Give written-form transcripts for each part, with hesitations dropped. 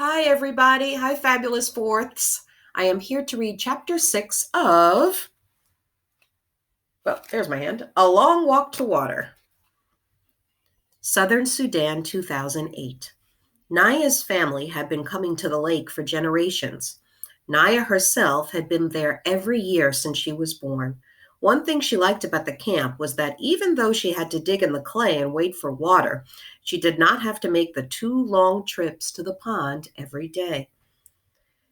Hi, everybody. Hi, fabulous fourths. I am here to read chapter 6 of, well, there's my hand, A Long Walk to Water. Southern Sudan, 2008. Naya's family had been coming to the lake for generations. Naya herself had been there every year since she was born. One thing she liked about the camp was that even though she had to dig in the clay and wait for water, she did not have to make the 2 long trips to the pond every day.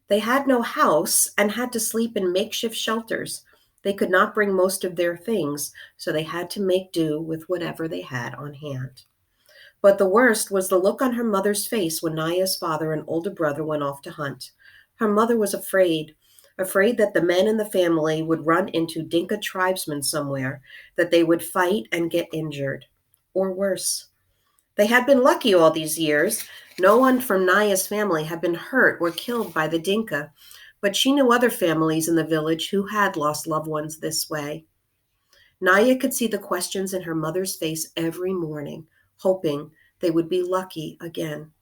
They had no house and had to sleep in makeshift shelters. They could not bring most of their things, so they had to make do with whatever they had on hand. But the worst was the look on her mother's face when Naya's father and older brother went off to hunt. Her mother was afraid that the men in the family would run into Dinka tribesmen somewhere, that they would fight and get injured. Or worse. They had been lucky all these years. No one from Naya's family had been hurt or killed by the Dinka, but she knew other families in the village who had lost loved ones this way. Naya could see the questions in her mother's face every morning, hoping they would be lucky again.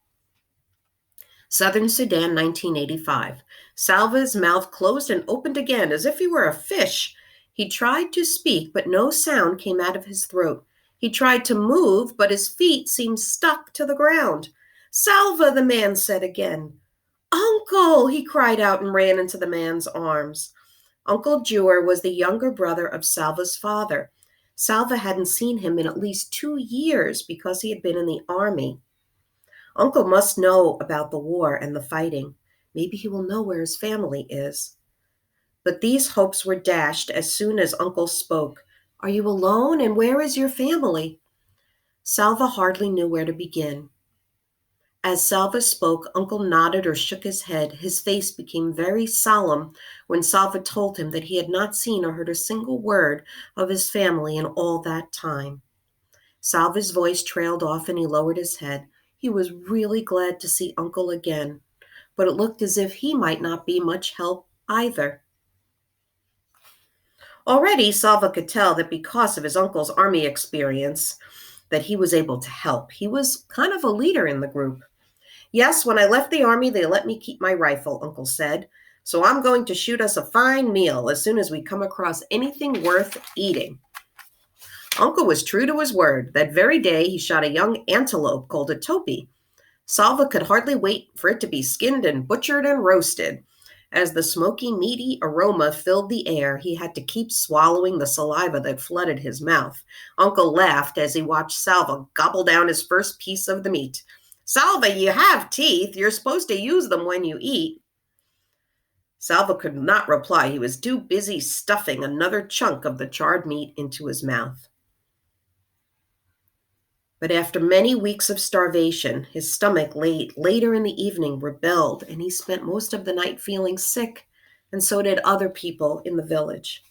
Southern Sudan, 1985. Salva's mouth closed and opened again as if he were a fish. He tried to speak, but no sound came out of his throat. He tried to move, but his feet seemed stuck to the ground. Salva, the man said again. Uncle, he cried out and ran into the man's arms. Uncle Jewar was the younger brother of Salva's father. Salva hadn't seen him in at least 2 years because he had been in the army. Uncle must know about the war and the fighting. Maybe he will know where his family is. But these hopes were dashed as soon as Uncle spoke. Are you alone, and where is your family? Salva hardly knew where to begin. As Salva spoke, Uncle nodded or shook his head. His face became very solemn when Salva told him that he had not seen or heard a single word of his family in all that time. Salva's voice trailed off and he lowered his head. He was really glad to see Uncle again, but it looked as if he might not be much help either. Already, Salva could tell that because of his uncle's army experience, that he was able to help. He was kind of a leader in the group. Yes, when I left the army, they let me keep my rifle, Uncle said. So I'm going to shoot us a fine meal as soon as we come across anything worth eating. Uncle was true to his word. That very day, he shot a young antelope called a topi. Salva could hardly wait for it to be skinned and butchered and roasted. As the smoky, meaty aroma filled the air, he had to keep swallowing the saliva that flooded his mouth. Uncle laughed as he watched Salva gobble down his first piece of the meat. Salva, you have teeth. You're supposed to use them when you eat. Salva could not reply. He was too busy stuffing another chunk of the charred meat into his mouth. But after many weeks of starvation, his stomach later in the evening rebelled, and he spent most of the night feeling sick, and so did other people in the village.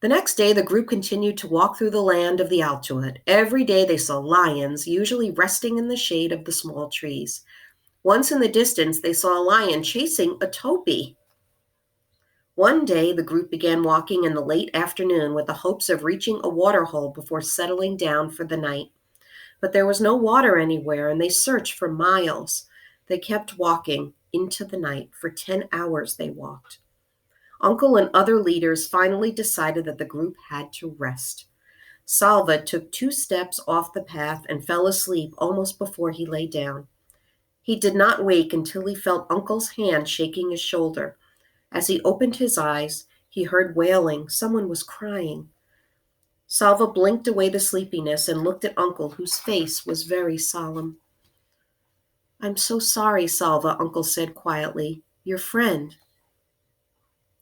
The next day, the group continued to walk through the land of the Altuat. Every day they saw lions, usually resting in the shade of the small trees. Once in the distance, they saw a lion chasing a topi. One day, the group began walking in the late afternoon with the hopes of reaching a water hole before settling down for the night. But there was no water anywhere, and they searched for miles. They kept walking into the night. For 10 hours they walked. Uncle and other leaders finally decided that the group had to rest. Salva took 2 steps off the path and fell asleep almost before he lay down. He did not wake until he felt Uncle's hand shaking his shoulder. As he opened his eyes, he heard wailing. Someone was crying. Salva blinked away the sleepiness and looked at Uncle, whose face was very solemn. I'm so sorry, Salva, Uncle said quietly. Your friend.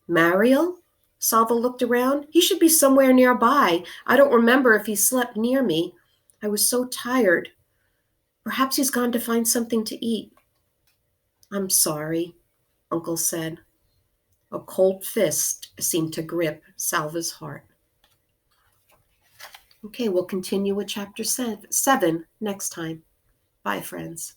Mariel? Salva looked around. He should be somewhere nearby. I don't remember if he slept near me. I was so tired. Perhaps he's gone to find something to eat. I'm sorry, Uncle said. A cold fist seemed to grip Salva's heart. Okay, we'll continue with chapter 7 next time. Bye, friends.